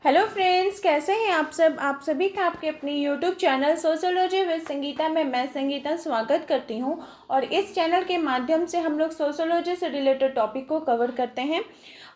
Hello friends, कैसे हैं आप सब। आप सभी का आपके अपने YouTube channel sociology with Sangeeta में मैं संगीता स्वागत करती हूं। और इस चैनल के माध्यम से हम लोग सोशियोलॉजी से रिलेटेड टॉपिक को कवर करते हैं।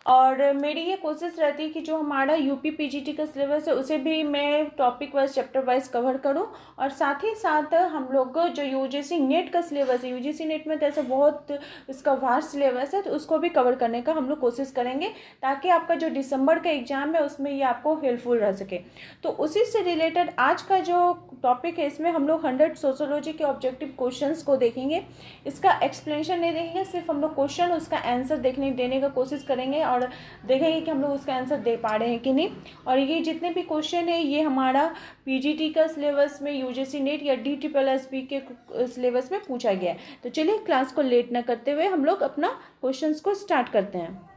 और मेरी ये कोशिश रहती है कि जो हमारा यूपी पीजीटी का सिलेबस है उसे भी मैं topic wise chapter wise cover करूं। और साथ ही साथ हम लोग जो यूजीसी नेट का सिलेबस है, यूजीसी नेट में तो ऐसे बहुत इसका वास्ट सिलेबस है, तो उसको भी कवर करने का हम लोग कोशिश करेंगे ताकि आपका जो दिसंबर का एग्ज़ाम है उसमें ये आपको हेल्पफुल रह सके। तो उसी से रिलेटेड आज का जो टॉपिक है इसमें हम लोग 100 सोशियोलॉजी के ऑब्जेक्टिव क्वेश्चंस को देखेंगे। इसका एक्सप्लेनेशन नहीं देखेंगे, सिर्फ हम लोग क्वेश्चन उसका आंसर देने का कोशिश करेंगे और देखेंगे कि हम लोग उसका आंसर दे पा रहे हैं कि नहीं। और ये जितने भी क्वेश्चन है ये हमारा पीजीटी का सिलेबस में, यूजीसी नेट या DSSB के सिलेबस में पूछा गया है। तो चलिए क्लास को लेट न करते हुए हम लोग अपना क्वेश्चंस को स्टार्ट करते हैं।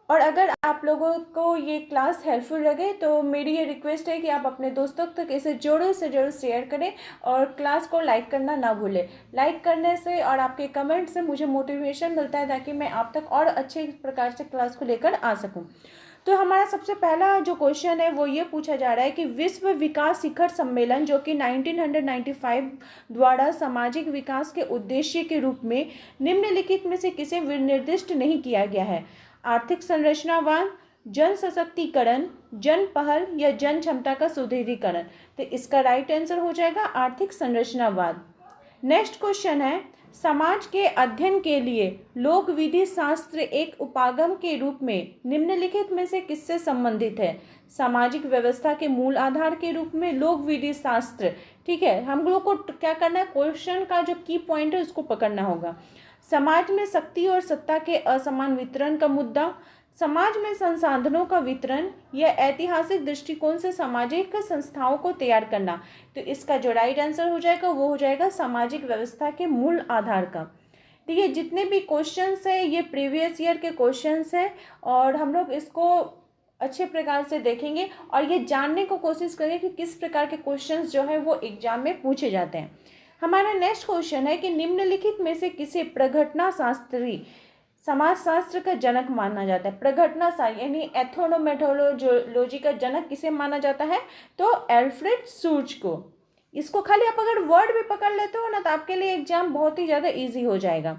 और अगर आप लोगों को ये क्लास हेल्पफुल लगे तो मेरी ये रिक्वेस्ट है कि आप अपने दोस्तों तक इसे ज़रूर से ज़रूर शेयर करें और क्लास को लाइक करना ना भूलें। लाइक करने से और आपके कमेंट से मुझे मोटिवेशन मिलता है ताकि मैं आप तक और अच्छे प्रकार से क्लास को लेकर आ सकूं। तो हमारा सबसे पहला जो क्वेश्चन है वो ये पूछा जा रहा है कि विश्व विकास शिखर सम्मेलन जो कि 1995 द्वारा सामाजिक विकास के उद्देश्य के रूप में निम्नलिखित में से किसे निर्दिष्ट नहीं किया गया है। आर्थिक संरचनावाद, जन सशक्तिकरण, जन पहल या जन क्षमता का सुदृढ़ीकरण। तो इसका राइट आंसर हो जाएगा आर्थिक संरचनावाद। नेक्स्ट क्वेश्चन है, समाज के अध्ययन के लिए लोक विधि शास्त्र एक उपागम के रूप में निम्नलिखित में से किससे संबंधित है। सामाजिक व्यवस्था के मूल आधार के रूप में लोक विधि शास्त्र। ठीक है, हम लोग को क्या करना है, क्वेश्चन का जो की पॉइंट है उसको पकड़ना होगा। समाज में शक्ति और सत्ता के असमान वितरण का मुद्दा, समाज में संसाधनों का वितरण या ऐतिहासिक दृष्टिकोण से सामाजिक संस्थाओं को तैयार करना। तो इसका जो राइट आंसर हो जाएगा वो हो जाएगा सामाजिक व्यवस्था के मूल आधार का। ठीक है, जितने भी क्वेश्चंस है ये प्रीवियस ईयर के क्वेश्चंस हैं और हम लोग इसको अच्छे प्रकार से देखेंगे और ये जानने को कोशिश करेंगे कि किस प्रकार के क्वेश्चंस जो है वो एग्जाम में पूछे जाते हैं। हमारा नेक्स्ट क्वेश्चन है कि निम्नलिखित में से किसे प्रघटना शास्त्री समाजशास्त्र का जनक माना जाता है। प्रघटना शास्त्र यानी एथोनोमेटोलॉजी का जनक किसे माना जाता है, तो एल्फ्रेड सूच को। इसको खाली आप अगर वर्ड भी पकड़ लेते हो ना तो आपके लिए एग्जाम बहुत ही ज़्यादा इजी हो जाएगा।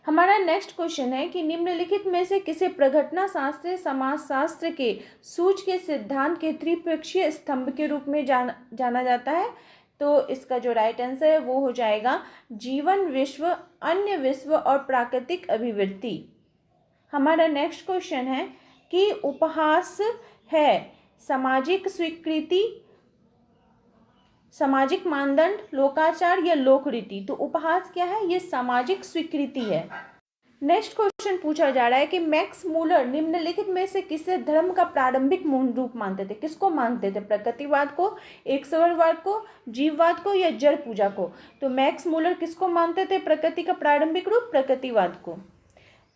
हमारा नेक्स्ट क्वेश्चन है कि निम्नलिखित में से किसे प्रघटना शास्त्र समाजशास्त्र के सूच के सिद्धांत के त्रिपक्षीय स्तंभ के रूप में जाना जाता है। तो इसका जो राइट आंसर है वो हो जाएगा जीवन विश्व, अन्य विश्व और प्राकृतिक अभिवृत्ति। हमारा नेक्स्ट क्वेश्चन है कि उपहास है सामाजिक स्वीकृति, सामाजिक मानदंड, लोकाचार या लोकरीति। तो उपहास क्या है, ये सामाजिक स्वीकृति है। नेक्स्ट क्वेश्चन पूछा जा रहा है कि मैक्स मूलर निम्नलिखित में से किसे धर्म का प्रारंभिक मूल रूप मानते थे। किसको मानते थे, प्रकृतिवाद को, ईश्वरवाद को, जीववाद को या जड़ पूजा को। तो मैक्स मूलर किसको मानते थे प्रकृति का प्रारंभिक रूप, प्रकृतिवाद को।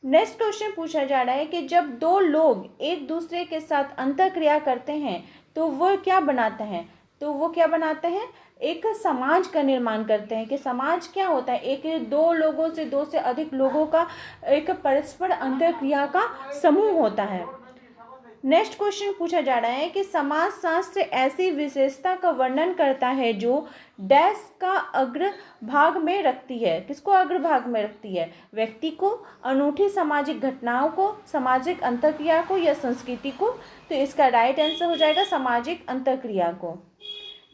नेक्स्ट क्वेश्चन पूछा जा रहा है कि जब दो लोग एक दूसरे के साथ अंतःक्रिया करते हैं तो वो क्या बनाते हैं, तो वो क्या बनाते हैं, एक समाज का निर्माण करते हैं। कि समाज क्या होता है, एक दो लोगों से, दो से अधिक लोगों का एक परस्पर अंतःक्रिया का समूह होता है। नेक्स्ट क्वेश्चन पूछा जा रहा है कि समाजशास्त्र ऐसी विशेषता का वर्णन करता है जो डैश का अग्र भाग में रखती है। किसको अग्र भाग में रखती है, व्यक्ति को, अनूठी सामाजिक घटनाओं को, सामाजिक अंतःक्रिया को या संस्कृति को। तो इसका राइट आंसर हो जाएगा सामाजिक अंतःक्रिया को।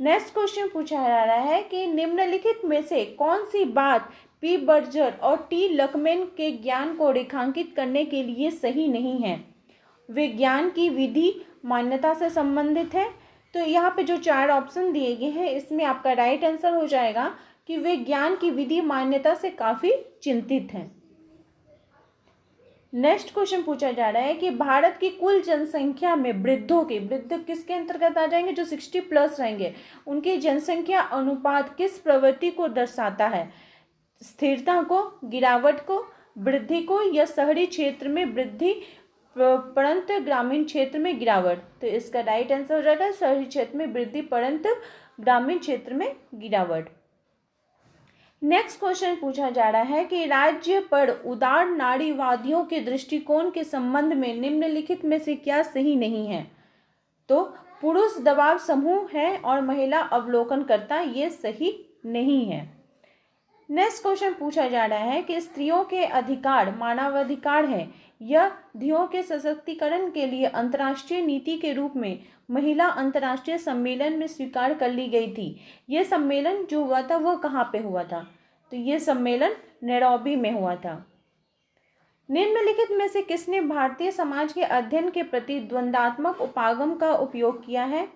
नेक्स्ट क्वेश्चन पूछा जा रहा है कि निम्नलिखित में से कौन सी बात पी बर्जर और टी लकमैन के ज्ञान को रेखांकित करने के लिए सही नहीं है। विज्ञान की विधि मान्यता से संबंधित है। तो यहाँ पे जो 4 ऑप्शन दिए गए हैं इसमें आपका राइट आंसर हो जाएगा कि विज्ञान की विधि मान्यता से काफ़ी चिंतित है। नेक्स्ट क्वेश्चन पूछा जा रहा है कि भारत की कुल जनसंख्या में वृद्धों के, वृद्ध किसके अंतर्गत आ जाएंगे, जो 60+ रहेंगे, उनकी जनसंख्या अनुपात किस प्रवृत्ति को दर्शाता है। स्थिरता को, गिरावट को, वृद्धि को या शहरी क्षेत्र में वृद्धि परंतु ग्रामीण क्षेत्र में गिरावट। तो इसका राइट आंसर हो जाएगा शहरी क्षेत्र में वृद्धि परंतु ग्रामीण क्षेत्र में गिरावट। नेक्स्ट क्वेश्चन पूछा जा रहा है कि राज्य पर उदार नारीवादियों के दृष्टिकोण के संबंध में निम्नलिखित में से क्या सही नहीं है। तो पुरुष दबाव समूह है और महिला अवलोकनकर्ता, ये सही नहीं है। नेक्स्ट क्वेश्चन पूछा जा रहा है कि स्त्रियों के अधिकार मानवाधिकार है। यह स्त्रियों के सशक्तिकरण के लिए अंतर्राष्ट्रीय नीति के रूप में महिला अंतर्राष्ट्रीय सम्मेलन में स्वीकार कर ली गई थी। यह सम्मेलन जो हुआ था वह कहाँ पे हुआ था? तो यह सम्मेलन नैरोबी में हुआ था। निम्नलिखित में से किसने भारतीय समाज के अध्ययन के प्रति द्वंद्वात्मक उपागम का उपयोग किया है?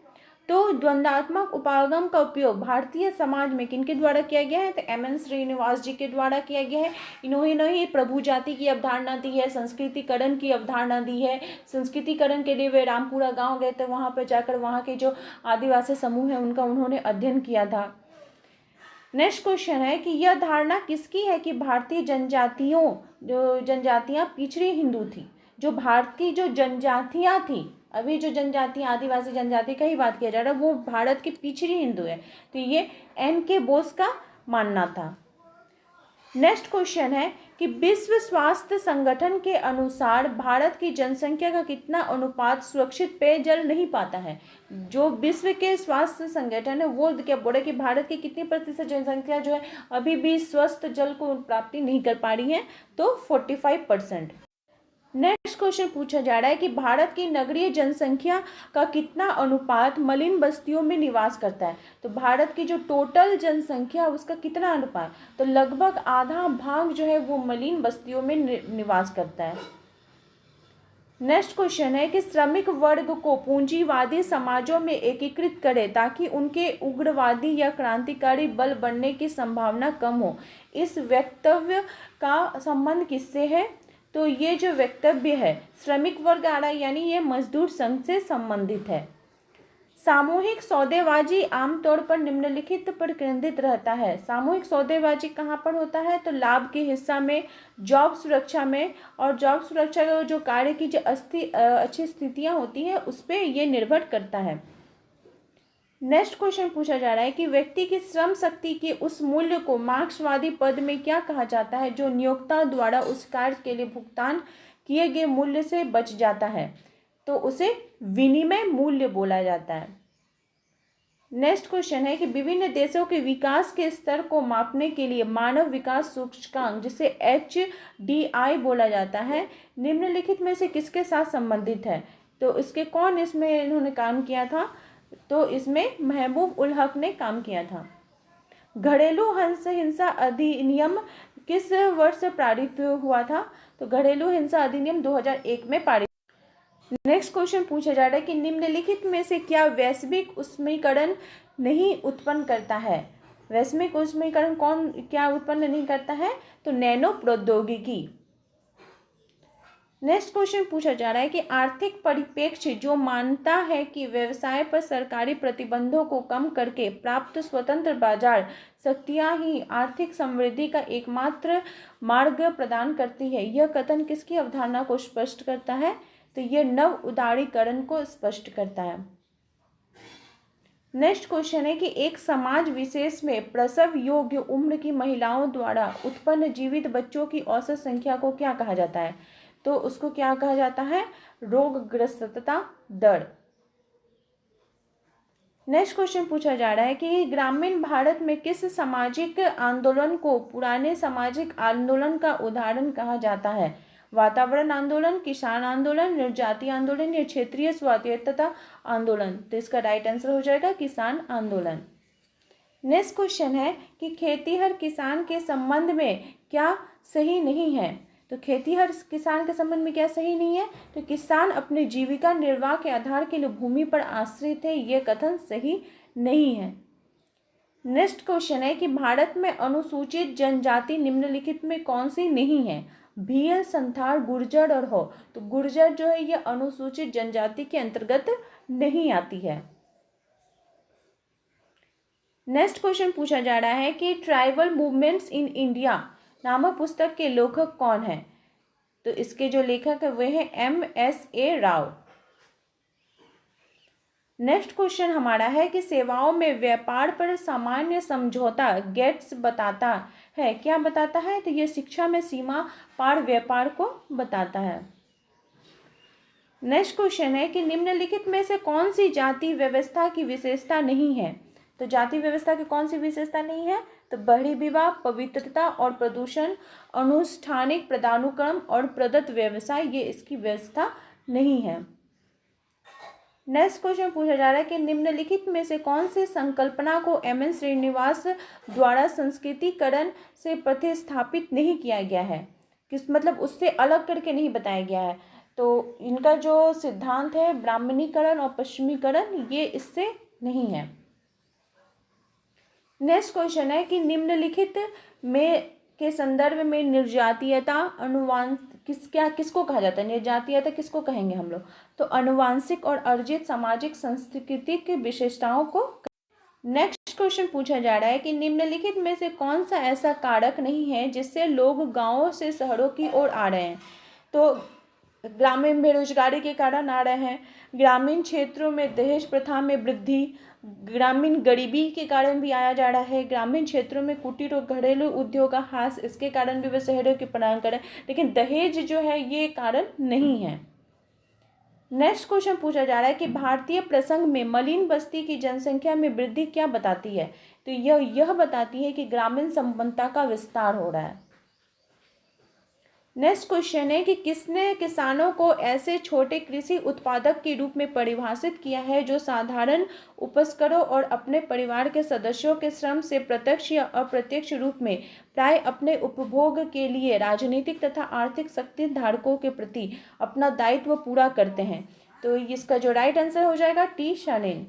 तो द्वंद्वात्मक उपागम का उपयोग भारतीय समाज में किनके द्वारा किया गया है? तो एम.एन. श्रीनिवास जी के द्वारा किया गया है। इन्होंने ही प्रभु जाति की अवधारणा दी है, संस्कृतिकरण की अवधारणा दी है। संस्कृतिकरण के लिए वे रामपुरा गांव गए थे, वहां पर जाकर वहां के जो आदिवासी समूह है उनका उन्होंने अध्ययन किया था। नेक्स्ट क्वेश्चन है कि यह धारणा किसकी है कि भारतीय जनजातियां पिछड़ी हिंदू थी। जो भारत की जो जनजातियां थी, अभी जो जनजातियां आदिवासी जनजाति का ही बात किया जा रहा है, वो भारत की पिछड़ी हिंदू है। तो ये N.K. बोस का मानना था। नेक्स्ट क्वेश्चन है कि विश्व स्वास्थ्य संगठन के अनुसार भारत की जनसंख्या का कितना अनुपात सुरक्षित पेयजल नहीं पाता है? जो विश्व के स्वास्थ्य संगठन है वो क्या बोले कि भारत की कितनी प्रतिशत जनसंख्या जो है अभी भी स्वस्थ जल को प्राप्ति नहीं कर पा रही है? तो 45%। नेक्स्ट क्वेश्चन पूछा जा रहा है कि भारत की नगरीय जनसंख्या का कितना अनुपात मलिन बस्तियों में निवास करता है? तो भारत की जो टोटल जनसंख्या उसका कितना अनुपात? तो लगभग आधा भाग जो है वो मलिन बस्तियों में निवास करता है। नेक्स्ट क्वेश्चन है कि श्रमिक वर्ग को पूंजीवादी समाजों में एकीकृत करे ताकि उनके उग्रवादी या क्रांतिकारी बल बनने की संभावना कम हो। इस वक्तव्य का संबंध किससे है? तो ये जो वक्तव्य है श्रमिक वर्ग आ रहा है, यानी ये मजदूर संघ से संबंधित है। सामूहिक सौदेबाजी आमतौर पर निम्नलिखित पर केंद्रित रहता है। सामूहिक सौदेबाजी कहाँ पर होता है? तो लाभ के हिस्सा में, जॉब सुरक्षा में, और जॉब सुरक्षा का जो कार्य की जो अच्छी स्थितियाँ होती हैं उस पर ये निर्भर करता है। नेक्स्ट क्वेश्चन पूछा जा रहा है कि व्यक्ति की श्रम शक्ति के उस मूल्य को मार्क्सवादी पद में क्या कहा जाता है जो नियोक्ता द्वारा उस कार्य के लिए भुगतान किए गए मूल्य से बच जाता है? तो उसे विनिमय मूल्य बोला जाता है। नेक्स्ट क्वेश्चन है कि विभिन्न देशों के विकास के स्तर को मापने के लिए मानव विकास सूचकांक जिसे HDI बोला जाता है निम्नलिखित में से किसके साथ संबंधित है? तो इसके कौन इसमें इन्होंने काम किया था? तो इसमें महबूब उल हक ने काम किया था। घरेलू हिंसा अधिनियम किस वर्ष पारित हुआ था? तो घरेलू हिंसा अधिनियम 2001 में पारित। नेक्स्ट क्वेश्चन पूछा जा रहा है कि निम्नलिखित में से क्या वैश्विक उष्मीकरण नहीं उत्पन्न करता है? वैश्विक उष्मीकरण कौन क्या उत्पन्न नहीं करता है? तो नैनो प्रौद्योगिकी। नेक्स्ट क्वेश्चन पूछा जा रहा है कि आर्थिक परिप्रेक्ष्य जो मानता है कि व्यवसाय पर सरकारी प्रतिबंधों को कम करके प्राप्त स्वतंत्र बाजार शक्तियां ही आर्थिक समृद्धि का एकमात्र मार्ग प्रदान करती है, यह कथन किसकी अवधारणा को स्पष्ट करता है? तो यह नव उदारीकरण को स्पष्ट करता है। नेक्स्ट क्वेश्चन है कि एक समाज विशेष में प्रसव योग्य उम्र की महिलाओं द्वारा उत्पन्न जीवित बच्चों की औसत संख्या को क्या कहा जाता है? तो उसको क्या कहा जाता है? रोगग्रस्तता दर। नेक्स्ट क्वेश्चन पूछा जा रहा है कि ग्रामीण भारत में किस सामाजिक आंदोलन को पुराने सामाजिक आंदोलन का उदाहरण कहा जाता है? वातावरण आंदोलन, किसान आंदोलन, निर्जाति आंदोलन या क्षेत्रीय स्वायत्तता आंदोलन? तो इसका राइट आंसर हो जाएगा किसान आंदोलन। नेक्स्ट क्वेश्चन है कि खेतीहर किसान के संबंध में क्या सही नहीं है? तो खेतीहर किसान के संबंध में क्या सही नहीं है? तो किसान अपने जीविका निर्वाह के आधार के लिए भूमि पर आश्रित है, यह कथन सही नहीं है। नेक्स्ट क्वेश्चन है कि भारत में अनुसूचित जनजाति निम्नलिखित में कौन सी नहीं है? भील, संथाल, गुर्जर और हो। तो गुर्जर जो है यह अनुसूचित जनजाति के अंतर्गत नहीं आती है। नेक्स्ट क्वेश्चन पूछा जा रहा है कि ट्राइबल मूवमेंट्स इन इंडिया नामक पुस्तक के लेखक कौन है? तो इसके जो लेखक है वे हैं M.S.A. राव। नेक्स्ट क्वेश्चन हमारा है कि सेवाओं में व्यापार पर सामान्य समझौता गेट्स बताता है, क्या बताता है? तो ये शिक्षा में सीमा पार व्यापार को बताता है। नेक्स्ट क्वेश्चन है कि निम्नलिखित में से कौन सी जाति व्यवस्था की विशेषता नहीं है। तो जाति व्यवस्था की कौन सी विशेषता नहीं है? तो बाह्य विवाह, पवित्रता और प्रदूषण, अनुष्ठानिक पदानुक्रम और प्रदत्त व्यवसाय, ये इसकी व्यवस्था नहीं है। नेक्स्ट क्वेश्चन पूछा जा रहा है कि निम्नलिखित में से कौन सी संकल्पना को एम.एन. श्रीनिवास द्वारा संस्कृतिकरण से प्रतिस्थापित नहीं किया गया है? किस मतलब उससे अलग करके नहीं बताया गया है। तो इनका जो सिद्धांत है ब्राह्मणीकरण और पश्चिमीकरण, ये इससे नहीं है। नेक्स्ट क्वेश्चन है कि निम्नलिखित में के संदर्भ में निर्जातीयता किसको कहा जाता है? निर्जातीयता किसको कहेंगे हम लोग? तो अनुवांशिक और अर्जित सामाजिक सांस्कृतिक विशेषताओं को। नेक्स्ट क्वेश्चन पूछा जा रहा है कि निम्नलिखित में से कौन सा ऐसा कारक नहीं है जिससे लोग गांवों से शहरों की ओर आ रहे हैं? तो ग्रामीण बेरोजगारी के कारण आ रहे हैं, ग्रामीण क्षेत्रों में दहेज प्रथा में वृद्धि, ग्रामीण गरीबी के कारण भी आया जा रहा है, ग्रामीण क्षेत्रों में कुटीर और घरेलू उद्योग का ह्रास, इसके कारण भी वे शहरों की पलायन करें, लेकिन दहेज जो है ये कारण नहीं है। नेक्स्ट क्वेश्चन पूछा जा रहा है कि भारतीय प्रसंग में मलिन बस्ती की जनसंख्या में वृद्धि क्या बताती है? तो यह बताती है कि ग्रामीण संपन्नता का विस्तार हो रहा है। नेक्स्ट क्वेश्चन है कि किसने किसानों को ऐसे छोटे कृषि उत्पादक के रूप में परिभाषित किया है जो साधारण उपजकरों और अपने परिवार के सदस्यों के श्रम से प्रत्यक्ष या अप्रत्यक्ष रूप में प्राय अपने उपभोग के लिए राजनीतिक तथा आर्थिक शक्ति धारकों के प्रति अपना दायित्व पूरा करते हैं? तो इसका जो राइट आंसर हो जाएगा टी. शालीन।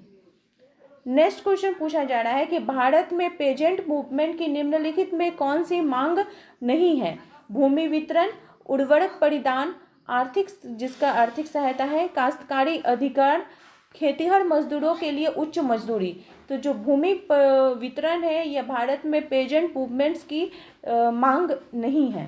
नेक्स्ट क्वेश्चन पूछा जा रहा है कि भारत में पेजेंट मूवमेंट की निम्नलिखित में कौन सी मांग नहीं है? भूमि वितरण, उर्वरक परिदान, जिसका आर्थिक सहायता है, काश्तकारी अधिकार, खेतीहर मजदूरों के लिए उच्च मजदूरी। तो जो भूमि वितरण है यह भारत में पेजेंट मूवमेंट्स की मांग नहीं है।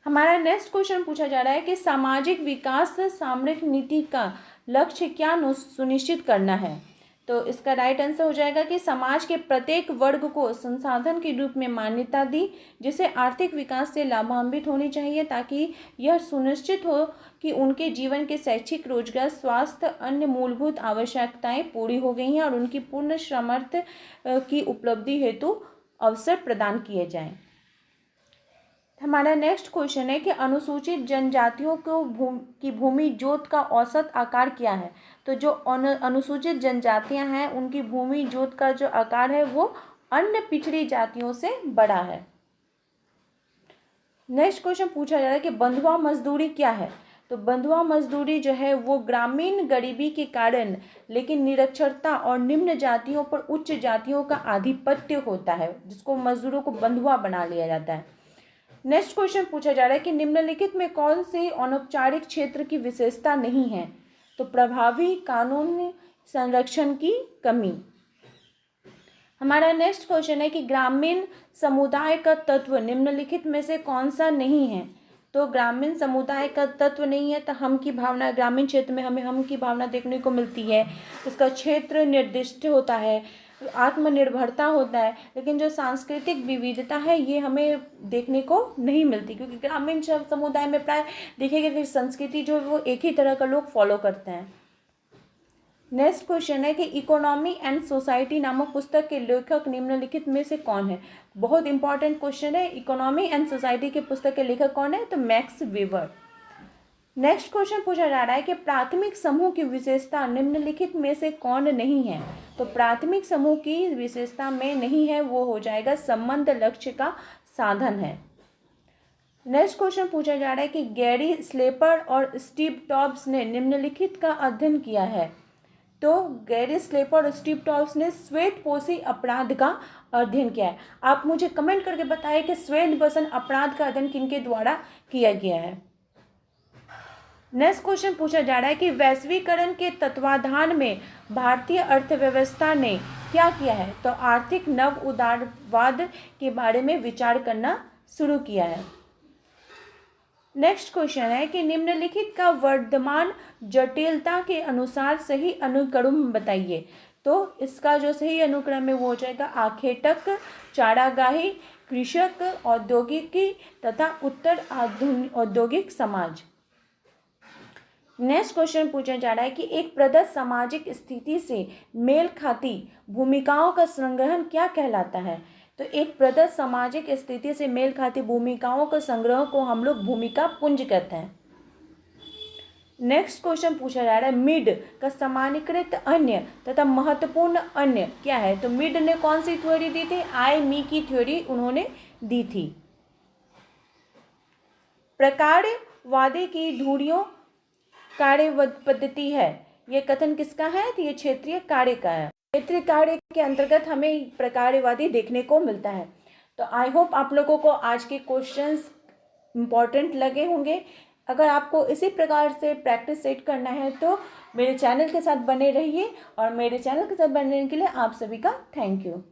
हमारा नेक्स्ट क्वेश्चन पूछा जा रहा है कि सामाजिक विकास सामरिक नीति का लक्ष्य क्या सुनिश्चित करना है? तो इसका राइट आंसर हो जाएगा कि समाज के प्रत्येक वर्ग को संसाधन के रूप में मान्यता दी, जिसे आर्थिक विकास से लाभान्वित होनी चाहिए, ताकि यह सुनिश्चित हो कि उनके जीवन के शैक्षिक, रोजगार, स्वास्थ्य, अन्य मूलभूत आवश्यकताएं पूरी हो गई हैं और उनकी पूर्ण सामर्थ्य की उपलब्धि हेतु अवसर प्रदान किए जाएं। हमारा नेक्स्ट क्वेश्चन है कि अनुसूचित जनजातियों की भूमि जोत का औसत आकार क्या है? तो जो अनुसूचित जनजातियां हैं उनकी भूमि जोत का जो आकार है वो अन्य पिछड़ी जातियों से बड़ा है। नेक्स्ट क्वेश्चन पूछा जा रहा है कि बंधुआ मजदूरी क्या है? तो बंधुआ मजदूरी जो है वो ग्रामीण गरीबी के कारण लेकिन निरक्षरता और निम्न जातियों पर उच्च जातियों का आधिपत्य होता है, जिसको मजदूरों को बंधुआ बना लिया जाता है। नेक्स्ट क्वेश्चन पूछा जा रहा है कि निम्नलिखित में कौन सी अनौपचारिक क्षेत्र की विशेषता नहीं है? तो प्रभावी कानून संरक्षण की कमी। हमारा नेक्स्ट क्वेश्चन है कि ग्रामीण समुदाय का तत्व निम्नलिखित में से कौन सा नहीं है? तो ग्रामीण समुदाय का तत्व नहीं है तो हम की भावना, ग्रामीण क्षेत्र में हमें हम की भावना देखने को मिलती है, उसका क्षेत्र निर्दिष्ट होता है, आत्मनिर्भरता होता है, लेकिन जो सांस्कृतिक विविधता है ये हमें देखने को नहीं मिलती, क्योंकि ग्रामीण समुदाय में प्राय देखेंगे कि संस्कृति जो वो एक ही तरह का लोग फॉलो करते हैं। नेक्स्ट क्वेश्चन है कि इकोनॉमी एंड सोसाइटी नामक पुस्तक के लेखक निम्नलिखित में से कौन है? बहुत इंपॉर्टेंट क्वेश्चन है। इकोनॉमी एंड सोसाइटी के पुस्तक के लेखक कौन है? तो मैक्स वेबर। नेक्स्ट क्वेश्चन पूछा जा रहा है कि प्राथमिक समूह की विशेषता निम्नलिखित में से कौन नहीं है? तो प्राथमिक समूह की विशेषता में नहीं है वो हो जाएगा संबंध लक्ष्य का साधन है। नेक्स्ट क्वेश्चन पूछा जा रहा है कि गैरी स्लेपर और स्टीव टॉब्स ने निम्नलिखित का अध्ययन किया है। तो गैरी स्लेपर और स्टीव टॉब्स ने श्वेतपोशी अपराध का अध्ययन किया है। आप मुझे कमेंट करके बताएं कि श्वेतपोषण अपराध का अध्ययन किनके द्वारा किया गया है। नेक्स्ट क्वेश्चन पूछा जा रहा है कि वैश्वीकरण के तत्वाधान में भारतीय अर्थव्यवस्था ने क्या किया है? तो आर्थिक नव उदारवाद के बारे में विचार करना शुरू किया है। नेक्स्ट क्वेश्चन है कि निम्नलिखित का वर्तमान जटिलता के अनुसार सही अनुक्रम बताइए। तो इसका जो सही अनुक्रम है वो हो जाएगा आखेटक, चारागाही, कृषक, औद्योगिकी तथा उत्तर आधुनिक औद्योगिक समाज। नेक्स्ट क्वेश्चन पूछा जा रहा है कि एक प्रदत्त सामाजिक स्थिति से मेल खाती भूमिकाओं का संग्रह क्या कहलाता है। तो एक प्रदत्त सामाजिक स्थिति से मेल खाती भूमिकाओं का संग्रह को हम लोग भूमिका पुंज कहते हैं। नेक्स्ट क्वेश्चन पूछा जा रहा है मिड का सामान्यीकृत अन्य तथा महत्वपूर्ण अन्य क्या है। तो मिड ने कौन सी थ्योरी दी थी, आई मी की थ्योरी उन्होंने दी थी। प्रकारवादी की ढूंढियों कार्य पद्धति है, ये कथन किसका है, तो ये क्षेत्रीय कार्य का है। क्षेत्रीय कार्य के अंतर्गत हमें प्रकारवादी देखने को मिलता है। तो आई होप आप लोगों को आज के क्वेश्चंस इंपॉर्टेंट लगे होंगे। अगर आपको इसी प्रकार से प्रैक्टिस सेट करना है तो मेरे चैनल के साथ बने रहिए, और मेरे चैनल के साथ बनने के लिए आप सभी का थैंक यू।